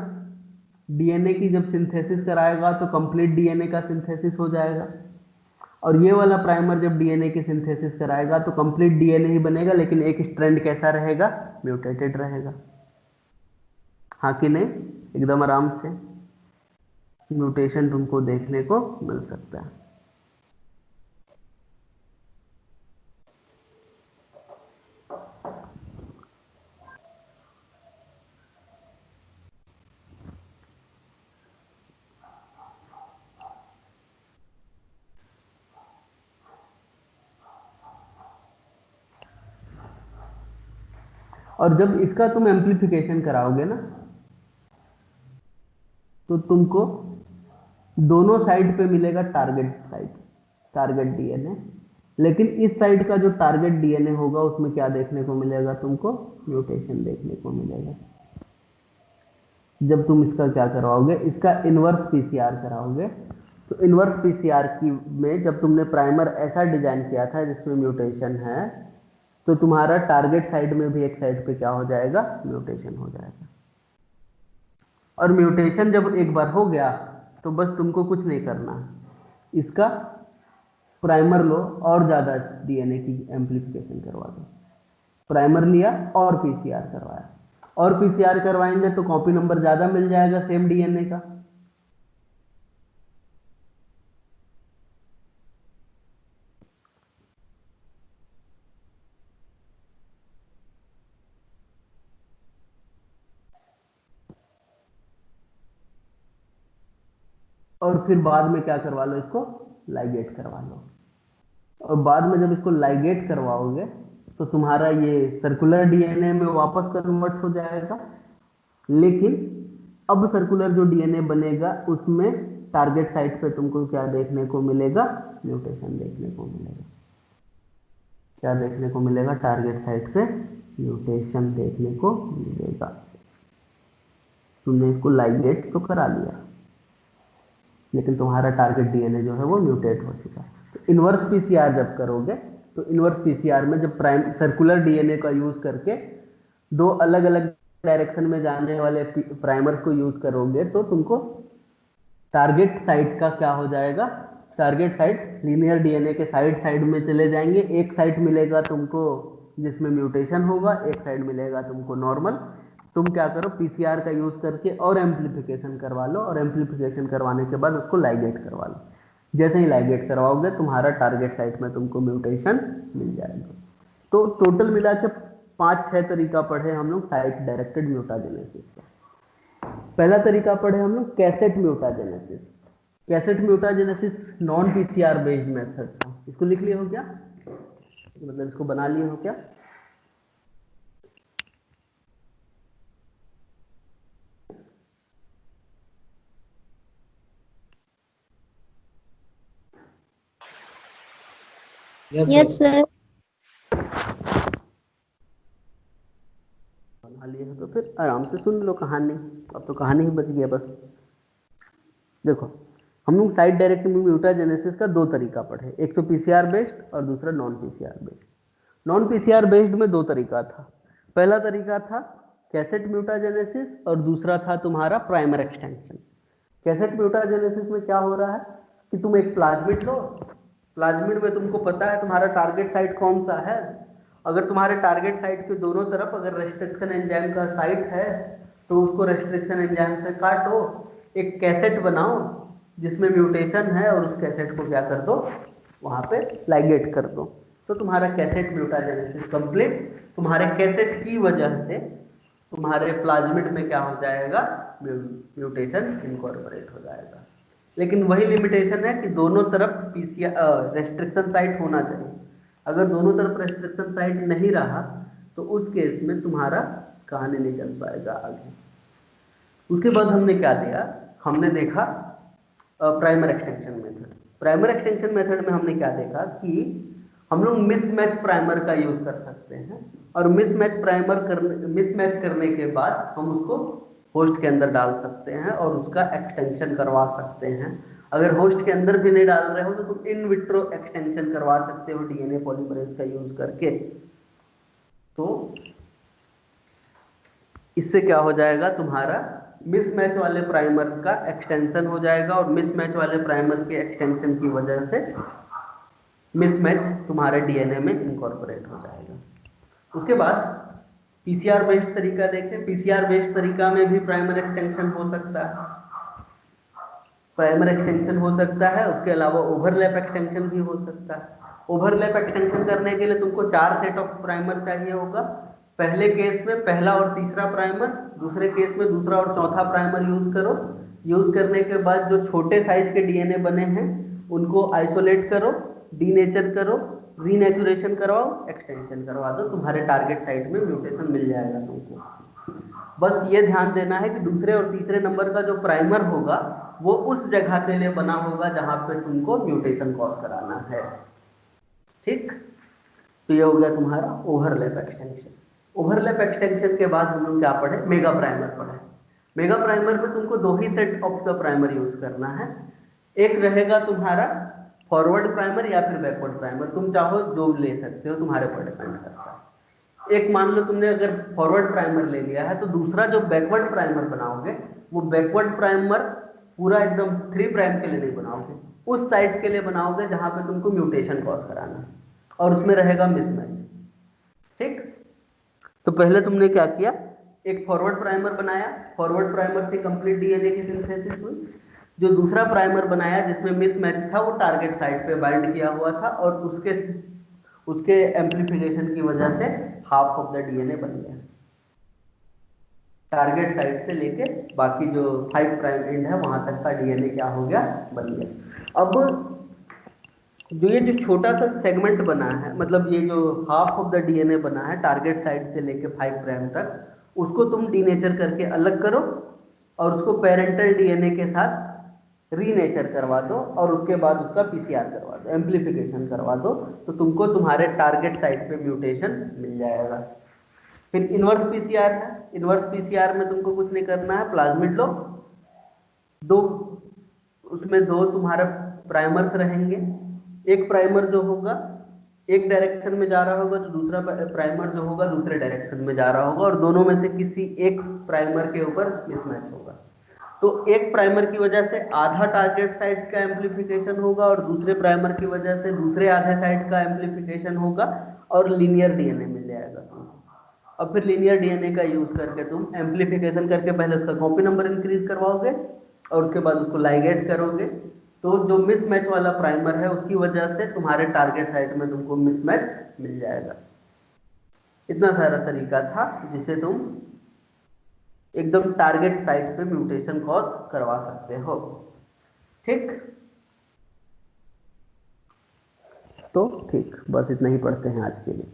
डीएनए की जब सिंथेसिस कराएगा तो कंप्लीट डीएनए का सिंथेसिस हो जाएगा, और ये वाला प्राइमर जब डीएनए की सिंथेसिस कराएगा तो कंप्लीट डीएनए ही बनेगा, लेकिन एक स्ट्रैंड कैसा रहेगा, म्यूटेटेड रहेगा। हाँ कि नहीं, एकदम आराम से म्यूटेशन तुमको देखने को मिल सकता है। और जब इसका तुम एम्प्लीफिकेशन कराओगे ना तो तुमको दोनों साइड पे मिलेगा टारगेट साइड, टारगेट डीएनए। लेकिन इस साइड का जो टारगेट डीएनए होगा उसमें क्या देखने को मिलेगा, तुमको म्यूटेशन देखने को मिलेगा। जब तुम इसका क्या करवाओगे, इसका इनवर्स पीसीआर कराओगे, तो इनवर्स पीसीआर की में जब तुमने प्राइमर ऐसा डिजाइन किया था जिसमें म्यूटेशन है, तो तुम्हारा टारगेट साइड में भी एक साइड पे क्या हो जाएगा, म्यूटेशन हो जाएगा। और म्यूटेशन जब एक बार हो गया तो बस तुमको कुछ नहीं करना, इसका प्राइमर लो और ज़्यादा डीएनए की एम्प्लीफिकेशन करवा दो। प्राइमर लिया और पीसीआर करवाया, और पीसीआर करवाएंगे तो कॉपी नंबर ज़्यादा मिल जाएगा सेम डीएनए का। और फिर बाद में क्या करवा लो, इसको लाइगेट करवा लो। और बाद में जब इसको लाइगेट करवाओगे तो तुम्हारा ये सर्कुलर डीएनए में वापस कन्वर्ट हो जाएगा। लेकिन अब सर्कुलर जो डीएनए बनेगा उसमें टारगेट साइट पे तुमको क्या देखने को मिलेगा, म्यूटेशन देखने को मिलेगा। क्या देखने को मिलेगा, टारगेट साइट पे म्यूटेशन देखने को मिलेगा। तुमने इसको लाइगेट तो करा लिया, लेकिन तुम्हारा टारगेट डीएनए जो है वो म्यूटेट हो चुका है। तो इनवर्स पीसीआर जब करोगे तो इनवर्स पीसीआर में जब प्राइम सर्कुलर डीएनए का यूज करके दो अलग अलग डायरेक्शन में जाने वाले प्राइमर्स को यूज करोगे तो तुमको टारगेट साइट का क्या हो जाएगा, टारगेट साइट लीनियर डीएनए के साइड में चले जाएंगे। एक साइट मिलेगा तुमको जिसमें म्यूटेशन होगा, एक साइड मिलेगा तुमको नॉर्मल। तुम क्या करो, पीसीआर का यूज करके और एम्प्लीफिकेशन करवा लो, और एम्प्लीफिकेशन करवाने के बाद उसको लाइगेट करवा लो। जैसे ही लाइगेट करवाओगे तुम्हारा टारगेट साइट में तुमको म्यूटेशन मिल जाएगा। तो टोटल मिला के 5-6 तरीका पढ़े हम लोग साइट डायरेक्टेड म्यूटाजेनेसिस का। पहला तरीका पढ़े हम लोग cassette mutagenesis. Cassette mutagenesis non PCR based method था। इसको लिख लिए हो क्या, मतलब इसको बना लिए हो क्या? Yes sir. बना लिए हो तो फिर आराम से सुन लो कहानी। अब तो कहानी ही बच गया बस। देखो, हम लोग साइट डायरेक्टेड म्यूटाजेनेसिस का 2 तरीका पढ़े, एक तो पीसीआर बेस्ड और दूसरा non PCR based. Non PCR based में 2 तरीका था। पहला तरीका था कैसेट म्यूटाजेनेसिस और दूसरा था तुम्हारा प्राइमर एक्सटेंशन। कैसेट म्यूटाजेनेसिस में क्या हो रहा है कि तुम एक प्लाज्मिड लो, प्लाज्मिड में तुमको पता है तुम्हारा टारगेट साइट कौन सा है। अगर तुम्हारे टारगेट साइट के दोनों तरफ अगर रेस्ट्रिक्शन एंजाइम का साइट है तो उसको रेस्ट्रिक्शन एंजाइम से काटो, एक कैसेट बनाओ जिसमें म्यूटेशन है, और उस कैसेट को क्या कर दो, वहां पे लाइगेट कर दो। तो तुम्हारा कैसेट म्यूटाजेनेसिस कंप्लीट। तुम्हारे कैसेट की वजह से तुम्हारे प्लाज्मिड में क्या हो जाएगा, म्यूटेशन इनकॉर्पोरेट हो जाएगा। लेकिन वही लिमिटेशन है कि दोनों तरफ पीसीआर रेस्ट्रिक्शन साइट होना चाहिए। अगर दोनों तरफ रेस्ट्रिक्शन साइट नहीं रहा तो उस केस में तुम्हारा कहानी नहीं चल पाएगा आगे। उसके बाद हमने क्या दिया, हमने देखा primer extension method. Primer extension method में हमने क्या देखा कि हम लोग मिसमैच प्राइमर का यूज कर सकते हैं, और मिसमैच करने के बाद हम उसको होस्ट के अंदर डाल सकते हैं और उसका एक्सटेंशन करवा सकते हैं। अगर होस्ट के अंदर भी नहीं डाल रहे हो तो तुम इन विट्रो एक्सटेंशन करवा सकते हो डीएनए पॉलीमरेज का यूज करके। तो इससे क्या हो जाएगा, तुम्हारा मिसमैच वाले प्राइमर का एक्सटेंशन हो जाएगा, और मिसमैच वाले प्राइमर के एक्सटेंशन की वजह से मिसमैच तुम्हारे डीएनए में इनकॉर्पोरेट हो जाएगा। उसके बाद पीसीआर बेस्ड तरीका देखें। पीसीआर बेस्ड तरीका में भी प्राइमर एक्सटेंशन हो सकता है, प्राइमर एक्सटेंशन हो सकता है। उसके अलावा ओवरलैप एक्सटेंशन भी हो सकता है। ओवरलैप एक्सटेंशन करने के लिए तुमको 4 सेट ऑफ प्राइमर चाहिए होगा। पहले केस में पहला और तीसरा प्राइमर, दूसरे केस में दूसरा और चौथा प्राइमर यूज करो। यूज करने के बाद जो छोटे साइज के डीएनए बने हैं उनको आइसोलेट करो, डीनेचर करो, रीनेचुरेशन करवाओ, एक्सटेंशन करवा दो, तुम्हारे टारगेट साइट में म्यूटेशन मिल जाएगा तुमको। बस ये ध्यान देना है कि दूसरे और तीसरे नंबर का जो प्राइमर होगा वो उस जगह के लिए बना होगा जहां पे तुमको म्यूटेशन कॉज कराना है। ठीक, तो ये हो गया तुम्हारा ओवरलैप एक्सटेंशन। ओवरलैप एक्सटेंशन के बाद हम लोग क्या पढ़े, मेगा प्राइमर पढ़े। मेगा प्राइमर में तुमको 2 ही set of the primer use करना है। एक रहेगा तुम्हारा फॉरवर्ड प्राइमर या फिर बैकवर्ड प्राइमर, तुम चाहो जो ले सकते हो, तुम्हारे पर डिपेंड करता है। एक मान लो तुमने अगर फॉरवर्ड प्राइमर ले लिया है तो दूसरा जो बैकवर्ड प्राइमर बनाओगे वो बैकवर्ड प्राइमर पूरा एकदम 3' के लिए नहीं बनाओगे, उस साइट के लिए बनाओगे जहां पे तुमको म्यूटेशन कॉज कराना है, और उसमें रहेगा मिसमैच। ठीक, तो पहले तुमने क्या किया, एक फॉरवर्ड प्राइमर बनाया, फॉरवर्ड प्राइमर से कंप्लीट डीएनए की सिंथेसिस हुई। जो दूसरा प्राइमर बनाया जिसमें मिसमैच था वो टारगेट साइट पे बाइंड किया हुआ था, और उसके एम्प्लीफिकेशन की वजह से हाफ ऑफ द डीएनए बन गया। टारगेट साइट से लेके बाकी जो 5 प्राइम एंड है वहां तक का डीएनए क्या हो गया, बन गया। अब जो ये जो छोटा सा सेगमेंट बना है, मतलब ये जो हाफ ऑफ द डीएनए बना है टारगेट साइट से लेके 5 प्राइम तक, उसको तुम डीनेचर करके अलग करो और उसको पेरेंटल डीएनए के साथ रीनेचर करवा दो, और उसके बाद उसका पीसीआर करवा दो, एम्प्लीफिकेशन करवा दो, तो तुमको तुम्हारे टारगेट साइट पे म्यूटेशन मिल जाएगा। फिर इनवर्स पीसीआर है, इनवर्स पीसीआर में तुमको कुछ नहीं करना है, प्लाज्मिड लो, उसमें दो तुम्हारा प्राइमर्स रहेंगे। एक प्राइमर जो होगा एक डायरेक्शन में जा रहा होगा, तो दूसरा प्राइमर जो होगा दूसरे डायरेक्शन में जा रहा होगा, और दोनों में से किसी एक प्राइमर के ऊपर मिसमैच होगा। तो एक प्राइमर की वजह से आधा टारगेट साइट का एम्प्लीफिकेशन होगा, और दूसरे प्राइमर की वजह से दूसरे आधे साइट का एम्प्लीफिकेशन होगा, और लीनियर डीएनए मिल जाएगा तुमको। अब फिर लीनियर डीएनए का यूज करके तुम एम्प्लीफिकेशन करके पहले उसका कॉपी नंबर इंक्रीज करवाओगे, और उसके बाद उसको लाइगेट करोगे, तो जो मिसमैच वाला प्राइमर है उसकी वजह से तुम्हारे टारगेट साइट में तुमको मिसमैच मिल जाएगा। इतना सारा तरीका था जिसे तुम एकदम टारगेट साइट पे म्यूटेशन कॉज करवा सकते हो। ठीक, तो ठीक, बस इतना ही पढ़ते हैं आज के लिए।